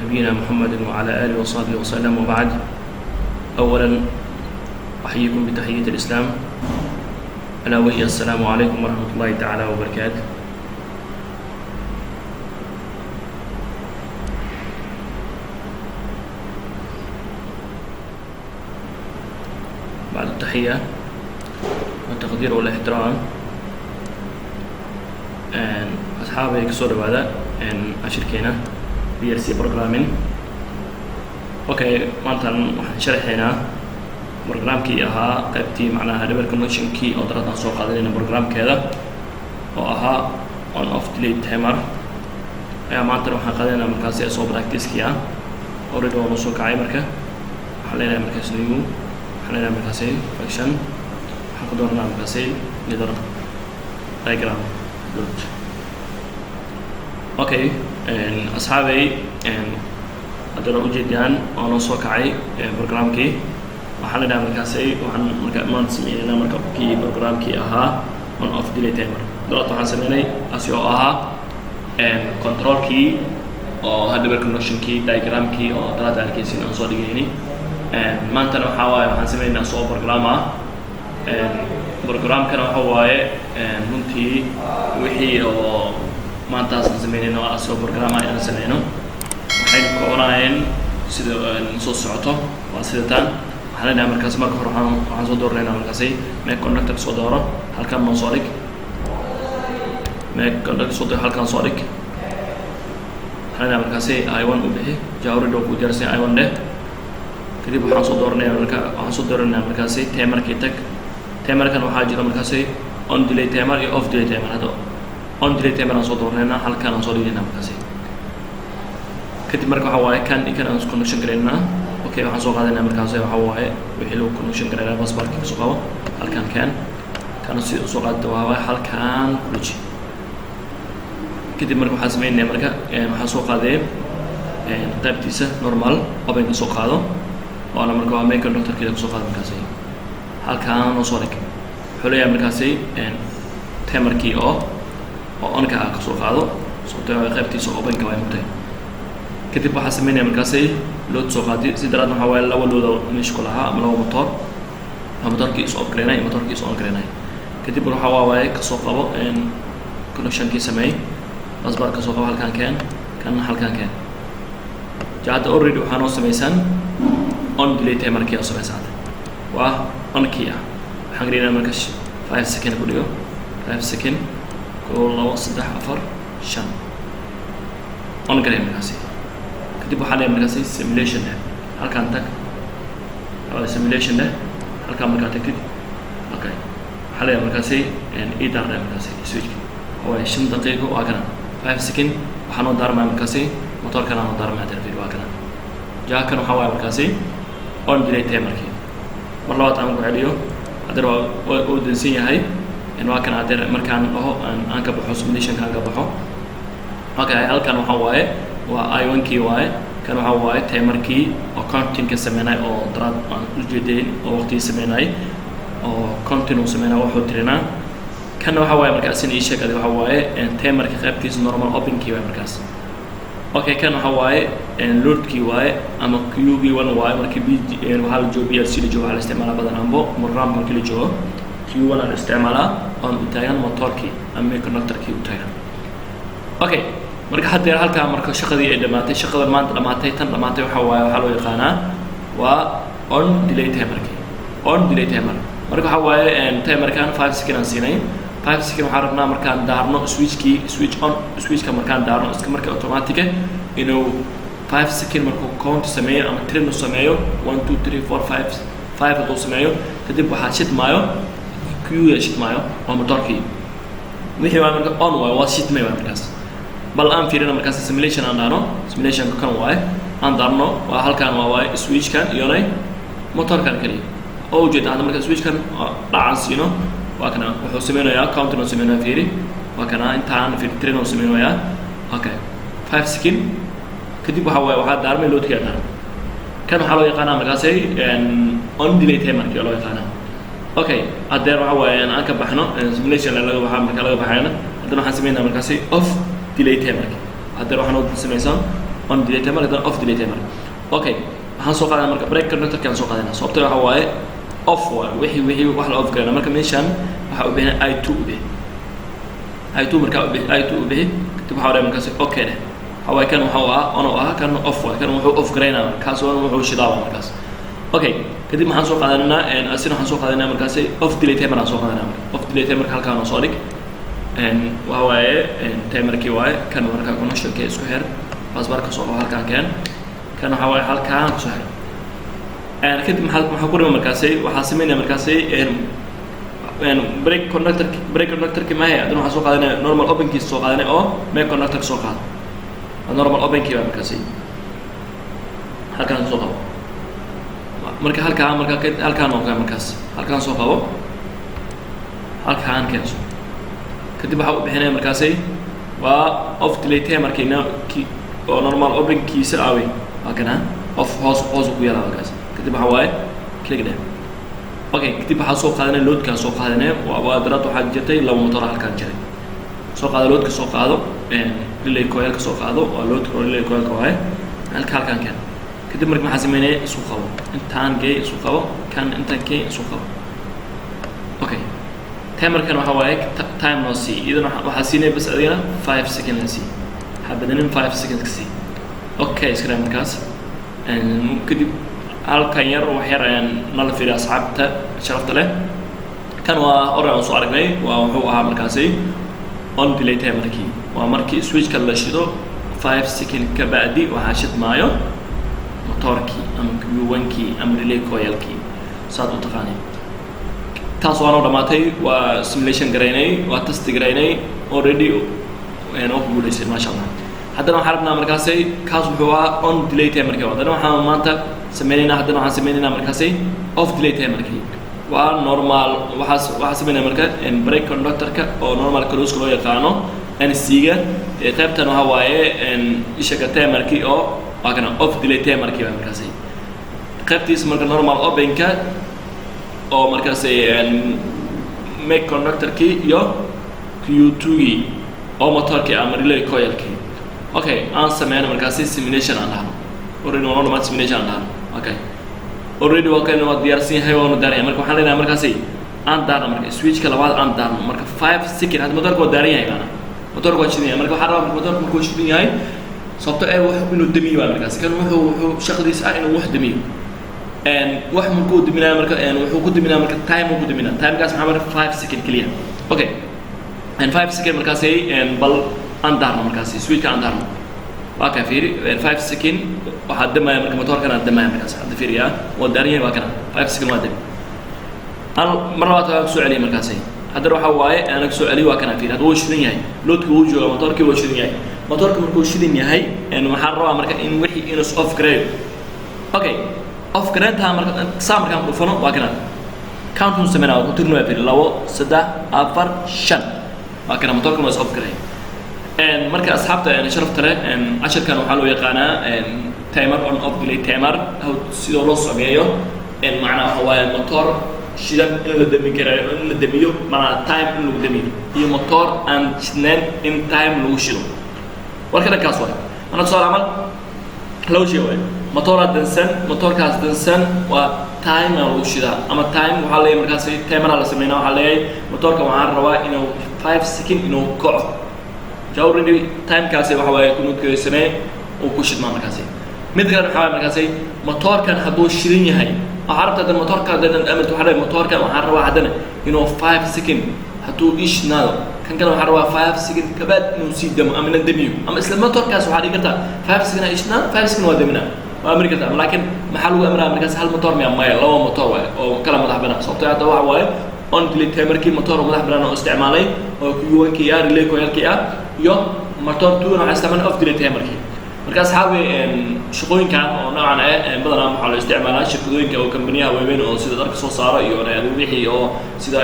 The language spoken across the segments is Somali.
نبينا محمد وعلى آله وصحبه وسلم وبعد. أولا أحييكم بتحية الإسلام ألا وهي السلام عليكم ورحمة الله تعالى وبركاته. بعد التحية والتقدير والاحترام أصحابي كسور هذا أشركينا BRC Programming. أوكي مانتن waxaan sharaxaynaa barnaamijkii ahaa qaybtii macnaha double connection key oo daradan soo qaadanayna barnaamijkeeda oo ahaa on off delay timer ayaa maanta waxaan qaadanaynaa markaas ee soo practice-kii ah already waa soo kacay marka waxaan leenahay markaas new waxaan leenahay markaas function waxaan ku dooranaa markaas leader diagram dot. Okay asxaabay haddana ujeedaan oo noo soo kacay barnaamijkii waxaan leenahay markaas waxaan marka maanta sameeynaa marka kii barnaamijkii ahaa on off delay timer dot waxaan sameynay asoo ahaa control key oo double connection key diagram key oo daraad arkaysiin aan soo dhigaynay maanta waxa waaye waxaan sameeynaa soo program ah programkana waxa waaye runtii wixii oo maanta aan sameeynayno asoo program aan sameeyno waxay koobanayeen sida soo socoto waa sida tan waxaan leenahay markaas marka hore waxaan soo dooraynaa markaas make conductor soo dooro halkan noo soo dhig make conductor soo dooro halkan soo dhig waxaan leenahay markaas i1 u bixi jawrido ku diyaarsan i1 leh kadib waxaan soo dooranaa markaas timerkii tag timerkan waxaa jira markaas on delay timer iyo off delay timer hado on delay timer aan soo dooranaa halkan aan soo dhigaynaa markaas kadib marka waxa waaye kan aan connection gareynaa. Okay waxaan soo qaadanaa markaas waxa waaye wixii loo connection gareynaa passwordka ka soo qabo halkan kan si soo qaadto waa halkan kuji kadib marka waxaan sameeynaa marka waxaan soo qaadeen qaybtiisa normal open ka soo qaado oo marka waa make conductor kida ka soo qaado markaas halkan oo soo dhig xuleeyaa markaas timerkii oo on ka soo qaado soo tahay qaybtiisa open ka way mutay kadib waxaan sameeynaa markaas load soo qaadi si daraad waxa waaye laba load oo meesha ku lahaa ama laba motorkii soo upgrade motorkii soo upgrade kadib waxa waaye ka soo qabo connection kii sameey password ka soo qabo halkan kan halkan jaad already waxaan oo sameeysan on delay timer kii oo sameeysan waa on kii waxaan gelina markaas 5 second ku dhigo 5 second ko 2 3 4 5 on gareem markaas kadib waxaan leeyahay markaas simulation halkan tag simulation halkan markaa tagtid okay waxaan leeyahay markaas idar markaas switch oo 5 daqiiqo waa kana 5 second waxaan oo daarmaa markaas motorkan aan daarmaa telefoon waa kana jaakan waxa waaye markaas on delay timer kii mar labaad aan ku celiyo hadda waa uu dansan yahay in waa kana hadda markaan aan ka baxo simulation ka baxo okay halkan waxa waaye waa i1 kii waaye kan waxa waaye timerkii oo counting ka sameynay oo daraad aan u jeedeen oo waqti sameynay oo continue sameynay wuxuu tirinaa kan waxa waaye markaas in sheegay waxa waaye timerkii qaybtiisa normal open kii waaye markaas okay kan waxa waaye load kii waaye ama QV1 waaye markii waxa la joogo BRC la joogo waxa la isticmaalaa badan ambo program markii la joogo Q1 la isticmaalaa on u taagan motorkii ama connectorkii u taagan. Okay marka hadda halka marka shaqadii ay dhamaatay shaqada maanta dhamaatay tan dhamaatay waxa waaye waxa loo yaqaanaa waa on delay timer marka waxa waaye timerkan 5 second aan siinay 5 second waxaan rabnaa markaan daarno switch ka markaan daarno iska marka automatic inuu 5 second markuu count sameeyo ama trend sameeyo 1 2 3 4 5 haduu sameeyo kadib waxaa shidmaayo Q shidmaayo waa motorkii wixii waa marka on waa shidmaayo markaas bal aan fiirina markaas simulation aan daano simulation kan waaye aan daarno waa halkan waa switch kan iyo motorkan kaliya oo jeed aan markaas switch kan dhacaan siino waa kana wuxuu sameynayaa counter oo sameynaa fiiri waa kana intaan fiir trend oo sameynaya okay 5 second kadib waxa daarmay loadka daarmay kan waxa loo yaqaanaa markaas on delay timer kii loo yaqaanaa okay adeer waxa waaye aan ka baxno simulation laga waxa marka laga baxayna hadana waxaan sameeynaa markaas off delay timer haddana waxaan u sameysaan on delay timer haddana off delay timer. Okay, waxaan soo qaadanaa marka break connectorka aan soo qaadanaa sababtoo waxa waaye off waa wixii wax la off garana marka meeshaan waxa u baahan I2 u bixi I2 marka I2 u bixi kadib waxa wareey markaas okay leh waxa kan waxa on oo kan off waa kan wuxuu off gareynaa kaas wuxuu shidaa markaas. Okay, kadib waxaan soo qaadanaa asina waxaan soo qaadanaa markaas off delay timer aan soo qaadanaa off delay timer halkaan oo soo dhig waxa waaye timerkii waaye kan marka connectionka isku xir passwordka soo halkaan kan waxa waaye halkaan ku soo xir kadib maxaa ku dhiman markaas waxaa sameynaa markaas break connectorki ma hayaan waxaan soo qaadanaa normal open key soo qaadanaa oo make connector soo qaad normal open key markaas halkaan soo qabo marka halkaan oo ka markaas halkaan soo qabo halkaan keenso kadib waxa uu bixinaya markaas waa off delay timerkiina oo normal open kiisa aaway waa kana off hoos ku yaala markaas kadib waxa waaye click there. Okay, kadib waxaa soo qaadanay loadka soo qaadanay waa daraad waxaa jirtay laba motor halkaan jiray soo qaado loadka soo qaado relay coil ka soo qaado waa load relay coil ka waaye halkaan keen kadib markii maxaa sameynay isku qabo intaan gay isku qabo kan intaan gay isku qabo. Okay, timerkan waxa waaye time no see idan waxaa siinay bas adina 5 seconds see habadanin 5 seconds see. Okay, iskara markaas kadib halkan yar wax yar nala fiiriyo asxaabta sharafta leh kan waa oran soo aragnay waa wuxuu ahaa markaas on delay timerkii waa markii switchka la shido 5 seconds ka bacdi waxa shidmaayo motorkii ama Q1kii ama relay coilkii saad u taqaanay taas waa noo dhamaatay waa simulation gareynay waa test gareynay already oo guuleysay ma sha Allah. haddana waxaan rabnaa markaas kaas wuxuu ahaa on delay timerkii haddana waxaan maanta sameynayna haddana waxaan sameynayna markaas off delay timerkii waa normal waxaa sameynaa marka break connectorka oo normal close loo yaqaano NC-ga qaybtan waxa waaye ishaga timerkii oo waa kana off delay timerkii markaas qaybtiisa marka normal openka oo markaas make connectorkii iyo Q2-gii oo motorkii ama relay coilkii. Okay, aan sameeyna markaas simulation aan dhahno already waa normal simulation aan dhahno. Okay, already waa kan waa diyaarsan yahay waa daaray marka waxaan leenahay markaas aan daarno marka switchka labaad aan daarno marka 5 seconds hada motorku waa daaran yahay kana motorku waa shidan yahay marka waxaan rabaa motorku markuu shidan yahay sababtoo ah wuxuu inuu damiyo markaas kan wuxuu shaqadiisa ah inuu wax damiyo wax markuu daminayo marka wuxuu ku daminayo marka time uu ku daminayo timekaas maxaa marka 5 seconds kaliya. Okay, 5 seconds markaas bal aan daarno markaas switchka aan daarno waa ka fiiri 5 seconds waxa damaya marka motorkan aan damaya markaas hadda fiiriya waa daaran yahay waa kana 5 seconds waa dam hal mar labaad waa soo celiyo markaas haddana waxa waaye aan soo celiyo waa kana fiiri hadda uu shidan yahay loadku uu joogo motorkii uu shidan yahay motorku markuu shidan yahay waxaan rabaa marka in wixii inuu off grade. Okay, off grade ta marka saamarkan ku fano waa kana count uu sameeyaa ku tirno waa fiiri 2 3 4 5 waa kana motorku waa off grade. marka asxaabta sharafta leh casharkan waxaa loo yaqaanaa timer on off delay timer sidoo loo sameeyo macnaha waxa waaye motor shidan in la dami karayo in la damiyo macnaha time in lagu damiyo iyo motor aan shidnayn in time lagu shido warka dhankaas waaye ana soo amal loo sheego motorka motorkaas dansan waa time lagu shidaa ama time waxaa leeyahay markaas timer la sameeynaa waxaa leeyahay motorka waxaan rabaa inuu 5 seconds inuu kaco already time kaasi waxa waaye ku nudkaysanay oo ku shidmaa markaas mid kale waxa markaas motorkan hadduu shidan yahay waxa rabtaa motorka haddana amal waxa leeyahay motorkan waxaan rabaa haddana inuu 5 seconds hadduu ishnaado kan kale waxaan rabaa 5 seconds kabaad inuu sii damo ama damiyo ama isla motorkaas waxaa dhigi kartaa 5 seconds ishna 5 seconds waa damina waa amri kartaa laakiin maxaa lagu amraa markaas hal motor ma ama laba motor waaye oo kala madax banaan sababtoo ah waxa waaye on delay timerkii motor madax banaan oo isticmaalay oo Q1kii ah relay coilkii ah iyo motor 2 waxaa isticmaalay off delay timerkii. marka asxaabi shaqooyinkan oo noocan badanaa waxaa loo isticmaalaa shirkadooyinka oo companiyaha waaweyn oo sida darka soo saaro iyo wixii oo sida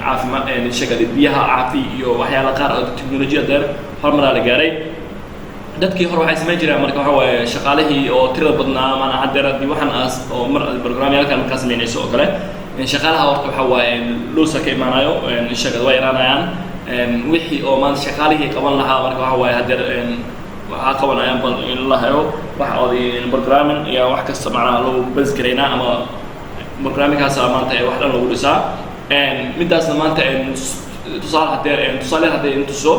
caafimaad shaqada biyaha caafi iyo waxyaala qaar oo teknolojiyada horumar la gaaray dadkii hore waxay sameyn jireen marka waxa waaye shaqaalihii oo tirada badnaa maana haddeeradii waxaan aas oo mar barnaamijyada markaa sameynayso oo kale shaqaalaha waxa waaye loo ka imaanayo shaqada way yaraanayaan wixii oo maanta shaqaalihii qaban lahaa marka waxa waaye haddeer waxaa qabanayaan bal in la helo waxa oday programming iyo wax kasta macnaha lagu bas gareynaa ama programmingkaas maanta wax dhan lagu dhisaa midaasna maanta tusaale haddii intuso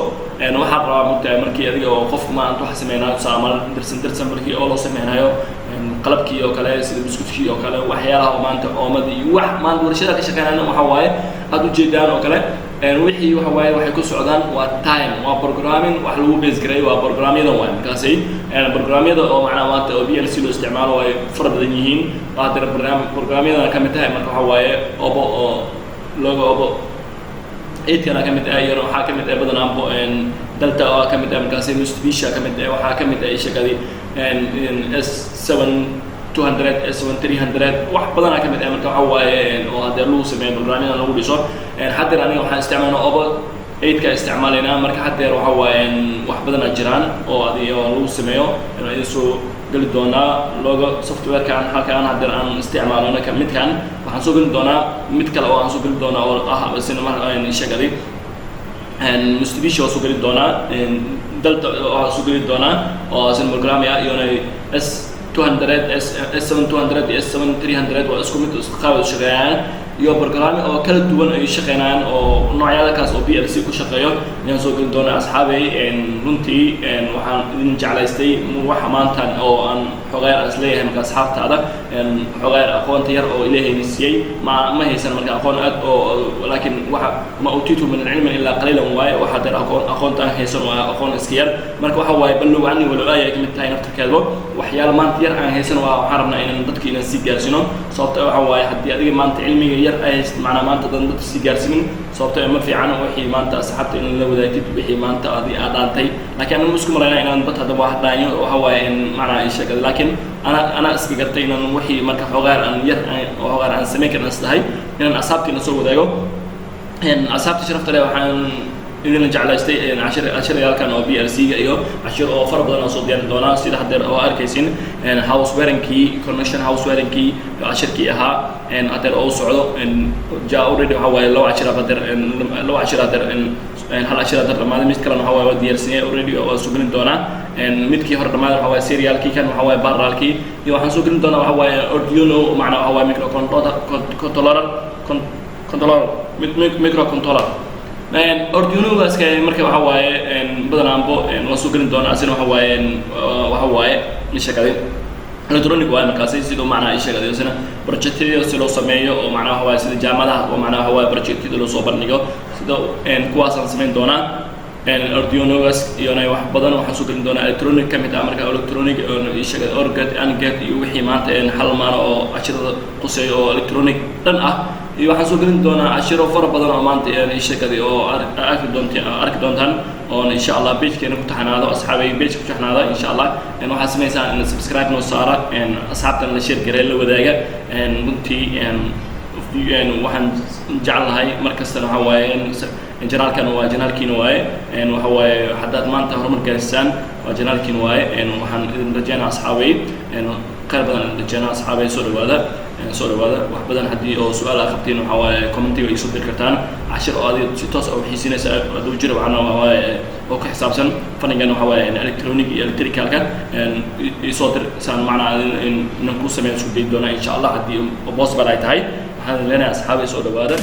waxaa rabaa mugta markii adiga oo qofku maanta wax samaynayo tusaale darsan markii oo loo samaynayo qalabkii oo kale sida biskutkii oo kale waxyaalaha oo maanta oomad iyo wax maanta warshada ka shaqeynayna waxa waaye aad u jeedaan oo kale wixii waxa waaye waxay ku socdaan waa time waa programming wax lagu base gareeyo waa programmyadan waay markaasay programmyada oo macnaha maanta oo PLC loo isticmaalo way fara badan yihiin waa dira programmyadan ka mid tahay marka waxa waaye obo oo logo obo 8 kana ka mid ah iyo waxa ka mid ah badan ambo delta oo ka mid ah markaasay Mitsubishi ka mid ah waxa ka mid ah shaqadii S7 200 S1 300 wax badan ka mid ah marka waxa waaye oo hadda lagu sameeyo programming lagu dhiso hadda aniga waxaan isticmaalnaa obo 8 ka isticmaalina marka hadda waxa waaye wax badan jiraan oo adiga lagu sameeyo inuu soo gali doonaa logo software kan halkaan hadda aan isticmaalno ka mid kan waxaan soo gali doonaa mid kale oo aan soo gali doonaa oo ah isna markaan shaqadii Mitsubishi oo soo gali doonaa delta oo soo gali doonaa oo isna programming ah iyo S200 S7 200 S7 300 waa isku mid isku qaab shaqeeyaan iyo programming oo kala duwan ay shaqeynayaan oo noocyada kaas oo PLC ku shaqeeyo inaan soo gali doonaa asxaabay runtii waxaan idin jeclaystay waxa maanta oo aan xogeer isleeyahay marka asxaabtaada xogeer aqoonta yar oo ilaahay siiyay ma haysan marka aqoon aad oo laakiin waxa ma utiitu min ilmi illa qalilan waaye waxa dar aqoonta aan haysan waa aqoon iska yar marka waxa waaye ballow ani wala ay kamid tahay naftarkeedo waxyaalo maanta yar aan haysan waa waxaan rabnaa inaan dadka inaan si gaarsino sababta waxa waaye haddii adiga maanta cilmiga yar ay macna maanta dadka si gaarsiin sababta ma fiican wixii maanta asxaabta in la wadaagtid wixii maanta adii aad dhaantay laakiin aan isku maraynaa inaan dad hadda wax dhaayo waxa waaye in macna ay sheegay laakiin ana iska gartay inaan wixii marka xogaar aan yar oo xogaar aan sameyn karna istahay inaan asxaabtina soo wadaago asxaabta sharafta leh waxaan idin jeclaystay casharayaalkan oo PLC-ga iyo cashir oo fara badan oo soo diyaarin doona sida hadda oo arkaysin house wiring-kii connection house wiring-kii cashirkii ahaa hadda oo socdo ja already waxa waaye loo cashir hadda hal cashir hadda dhamaad mid kale waxa waaye diyaarsanay already oo soo gelin doona midkii hore dhamaad waxa waaye serialkii kan waxa waaye parallelkii iyo waxaan soo gelin doona waxa waaye Arduino macna waxa waaye microcontroller Arduino gaska marka waxa waaye badan aanbo la soo gelin doona asina waxa waaye shaqadii electronic waa markaasay sidoo macna ay shaqadii asina projectyo si loo sameeyo oo macna waxa waaye sida jaamadaha oo macna waxa waaye projectyo loo soo bandhigo sida kuwaas aan sameyn doona Arduino gas iyo wax badan waxaan soo gelin doona electronic kamid ah marka electronic oo shaqada orgad and get iyo wixii maanta hal maano oo ashirada qusay oo electronic dhan ah iyo waxaan soo gelin doonaa cashiro fara badan oo maanta ay shaqadii oo arki doontaan oo insha Allah page-keena ku taxanaado asxaabay page ku taxanaado insha Allah waxaan sameeysaa in subscribe noo saara asxaabtan la share gareey la wadaaga runtii waxaan jeclahay markasta waxa waaye janaalkan waa janaalkiina waaye waxa waaye haddaad maanta horumar gaarsiisaan waa janaalkiina waaye waxaan idin rajaynaa asxaabay qayb badan rajaynaa asxaabay soo dhawaada wax badan haddii oo su'aal aad qabtiin waxa waaye commentiga ay soo dir kartaan cashir oo aad si toos ah u xiisinaysa aduu jira waxana waaye oo ku xisaabsan fanigan waxa waaye electronic iyo electricalka soo dir saan macna in ku sameeyo isku day doona insha Allah haddii possible ay tahay waxaan leenahay asxaabay soo dhawaada